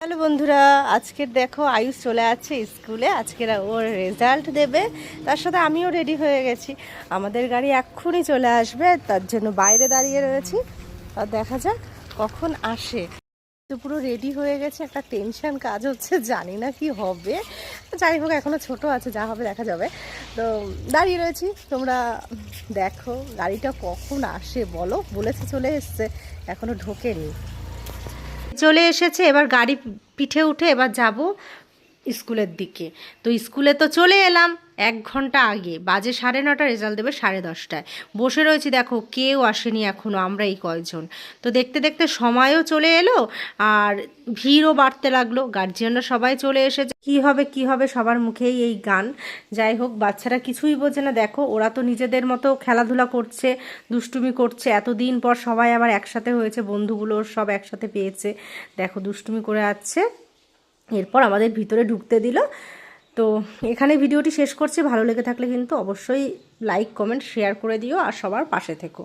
Hello বন্ধুরা, আজকের দেখো আয়ুষ চলে যাচ্ছে স্কুলে। আজকের ওর রেজাল্ট দেবে, তার সাথে আমিও রেডি হয়ে গেছি। আমাদের গাড়ি এক্ষুনি চলে আসবে, তার জন্য বাইরে দাঁড়িয়ে রয়েছি। আর দেখা যাক কখন আসে। তো পুরো রেডি হয়ে গেছে, একটা টেনশন কাজ হচ্ছে, জানি না কি হবে। যাই হোক, এখনও ছোট আছে, যা হবে দেখা যাবে। তো দাঁড়িয়ে রয়েছি, তোমরা দেখো গাড়িটা কখন আসে। বলো, বলেছে চলে এসছে, এখনও ঢোকেনি। চলে এসেছে, এবার গাড়ি পিঠে উঠে এবার যাব স্কুলের দিকে। তো স্কুলে তো চলে এলাম 1 ঘন্টা আগে, বাজে 9:30, রেজাল্ট দেবে 10:30টায়। বসে রয়েছি, দেখো কেউ আসেনি এখনও, আমরা এই কয়েকজন। তো দেখতে দেখতে সময়ও চলে এলো, আর ভিড়ও বাড়তে লাগলো। গার্জিয়ানরা সবাই চলে এসেছে। কি হবে কি হবে, সবার মুখেই এই গান। যাই হোক, বাচ্চারা কিছুই বোঝে না। দেখো, ওরা তো নিজেদের মতো খেলাধুলা করছে, দুষ্টুমি করছে। এতদিন পর সবাই আবার একসাথে হয়েছে, বন্ধুগুলো সব একসাথে পেয়েছে। দেখো দুষ্টুমি করে আসছে। এরপর আমাদের ভিতরে ঢুকতে দিল। তো এখানে ভিডিওটি শেষ করছি। ভালো লেগে থাকলে কিন্তু অবশ্যই লাইক, কমেন্ট, শেয়ার করে দিও, আর সবার পাশে থেকো।